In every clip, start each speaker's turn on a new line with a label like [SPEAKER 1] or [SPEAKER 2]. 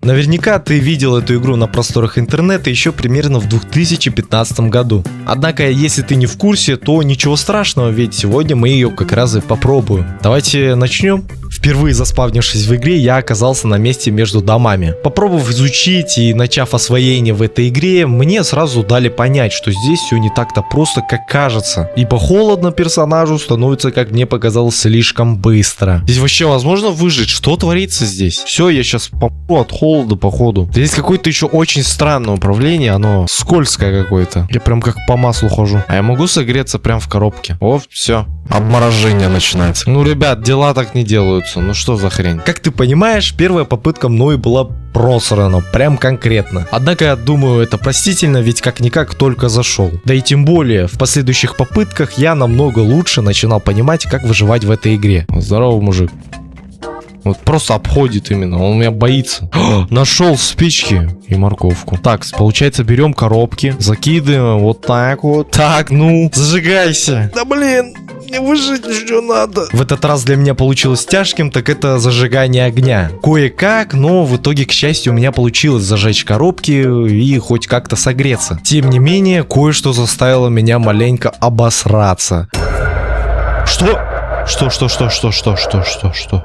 [SPEAKER 1] Наверняка ты видел эту игру на просторах интернета еще примерно в 2015 году. Однако, если ты не в курсе, то ничего страшного, ведь сегодня мы ее как раз и попробуем. Давайте начнем. Впервые заспавнившись в игре, я оказался на месте между домами. Попробовав изучить и начав освоение в этой игре, мне сразу дали понять, что здесь все не так-то просто, как кажется. Ибо холодно персонажу становится, как мне показалось, слишком быстро. Здесь вообще возможно выжить? Что творится здесь? Все, я сейчас помру от холода, походу. Здесь какое-то еще очень странное управление, оно скользкое какое-то. Я прям как по маслу хожу. А я могу согреться прям в коробке. О, все. Обморожение начинается. Ну, ребят, дела так не делаются. Ну что за хрень? Как ты понимаешь, первая попытка мной была просрана, прям конкретно. Однако я думаю, это простительно, ведь как-никак только зашел. Да и тем более, в последующих попытках я намного лучше начинал понимать, как выживать в этой игре. Здорово, мужик. Вот просто обходит именно, он меня боится. Нашел спички и морковку. Так, получается, берем коробки, закидываем вот так вот. Так, ну, зажигайся. Да блин, мне выжить еще надо. В этот раз для меня получилось тяжким, так это зажигание огня. Кое-как, но в итоге, к счастью, у меня получилось зажечь коробки и хоть как-то согреться. Тем не менее, кое-что заставило меня маленько обосраться. Что? Что?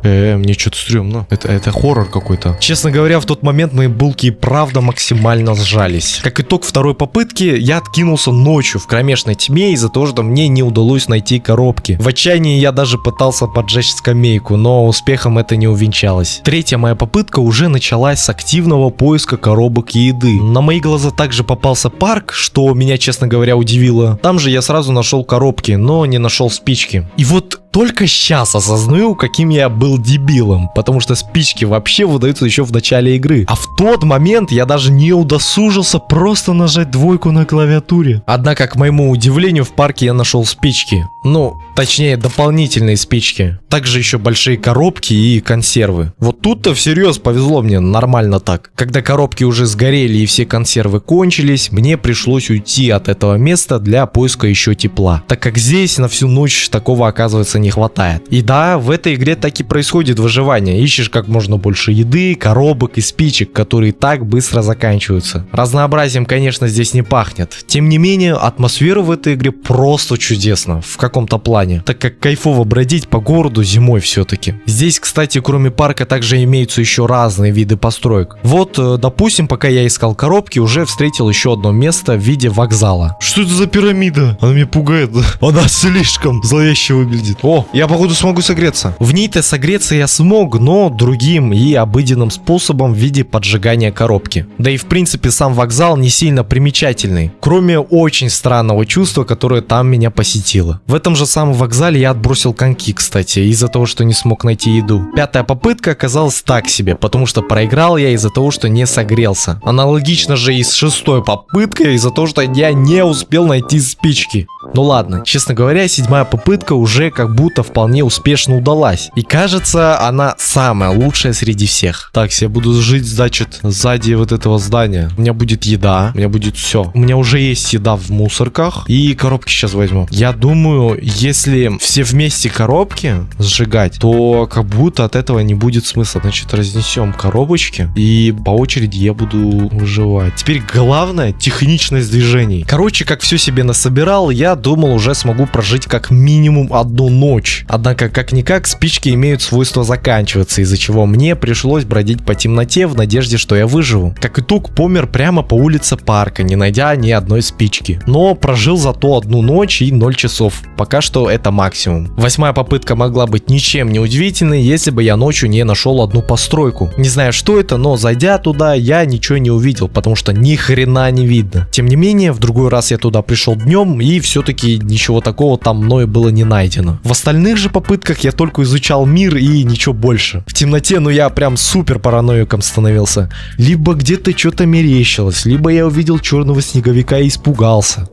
[SPEAKER 1] Мне что-то стрёмно. Это хоррор какой-то. Честно говоря, в тот момент мои булки и правда максимально сжались. Как итог второй попытки, я откинулся ночью в кромешной тьме из-за того, что мне не удалось найти коробки. В отчаянии я даже пытался поджечь скамейку, но успехом это не увенчалось. Третья моя попытка уже началась с активного поиска коробок и еды. На мои глаза также попался парк, что меня, честно говоря, удивило. Там же я сразу нашел коробки, но не нашел спички. И вот только сейчас осознаю, каким я был дебилом, потому что спички вообще выдаются еще в начале игры. А в тот момент я даже не удосужился просто нажать двойку на клавиатуре. Однако, к моему удивлению, в парке я нашел спички. Ну, точнее, дополнительные спички. Также еще большие коробки и консервы. Вот тут-то всерьез повезло мне, нормально так. Когда коробки уже сгорели и все консервы кончились, мне пришлось уйти от этого места для поиска еще тепла. Так как здесь на всю ночь такого, оказывается, не хватает. И да, в этой игре так и происходит выживание. Ищешь как можно больше еды, коробок и спичек, которые так быстро заканчиваются. Разнообразием, конечно, здесь не пахнет. Тем не менее, атмосфера в этой игре просто чудесна в каком-то плане, так как кайфово бродить по городу зимой все-таки. Здесь, кстати, кроме парка также имеются еще разные виды построек. Вот, допустим, пока я искал коробки, уже встретил еще одно место в виде вокзала. Что это за пирамида? Она меня пугает. Она слишком зловеще выглядит. О, я походу смогу согреться. В ней-то согреться я смог, но другим и обыденным способом в виде поджигания коробки. Да и в принципе сам вокзал не сильно примечательный, кроме очень странного чувства, которое там меня посетило. В этом же самом вокзале я отбросил коньки, кстати, из-за того, что не смог найти еду. Пятая попытка оказалась так себе, потому что проиграл я из-за того, что не согрелся. Аналогично же и с шестой попыткой, из-за того, что я не успел найти спички. Ну ладно, честно говоря, седьмая попытка уже как будто вполне успешно удалась. И кажется, она самая лучшая среди всех. Так, я буду жить, значит, сзади вот этого здания. У меня будет еда, у меня будет все. У меня уже есть еда в мусорках. И коробки сейчас возьму. Я думаю, если все вместе коробки сжигать, то как будто от этого не будет смысла. Значит, разнесем коробочки и по очереди я буду выживать. Теперь главное — техничность движений. Короче, как все себе насобирал, я думал, уже смогу прожить как минимум одну ночь. Однако, как-никак, спички имеют свойство заканчиваться, из-за чего мне пришлось бродить по темноте в надежде, что я выживу. Как итог, помер прямо по улице парка, не найдя ни одной спички. Но прожил зато одну ночь и 0 часов. Пока что это максимум. Восьмая попытка могла быть ничем не удивительной, если бы я ночью не нашел одну постройку. Не знаю, что это, но зайдя туда, я ничего не увидел, потому что ни хрена не видно. Тем не менее, в другой раз я туда пришел днем, и все-таки ничего такого там мною было не найдено. В остальных же попытках я только изучал мир и ничего больше. В темноте, ну я прям супер параноиком становился. Либо где-то что-то мерещилось, либо я увидел черного снеговика и испугался.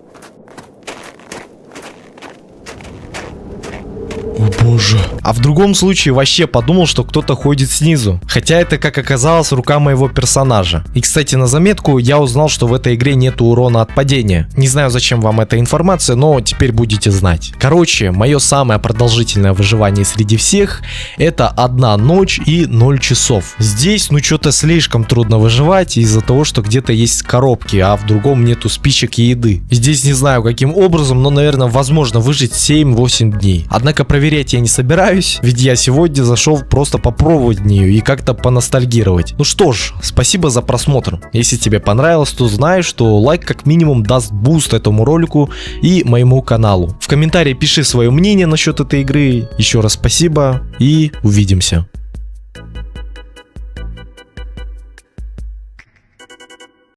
[SPEAKER 1] О боже. А в другом случае вообще подумал, что кто-то ходит снизу. Хотя это, как оказалось, рука моего персонажа. И, кстати, на заметку, я узнал, что в этой игре нету урона от падения. Не знаю, зачем вам эта информация, но теперь будете знать. Короче, мое самое продолжительное выживание среди всех — это 1 ночь и 0 часов. Здесь, ну, что-то слишком трудно выживать из-за того, что где-то есть коробки, а в другом нету спичек и еды. Здесь не знаю, каким образом, но, наверное, возможно выжить 7-8 дней. Однако проверять я не собираюсь, ведь я сегодня зашел просто попробовать в нее и как-то поностальгировать. Ну что ж, спасибо за просмотр. Если тебе понравилось, то знай, что лайк как минимум даст буст этому ролику и моему каналу. В комментарии пиши свое мнение насчет этой игры. Еще раз спасибо и увидимся.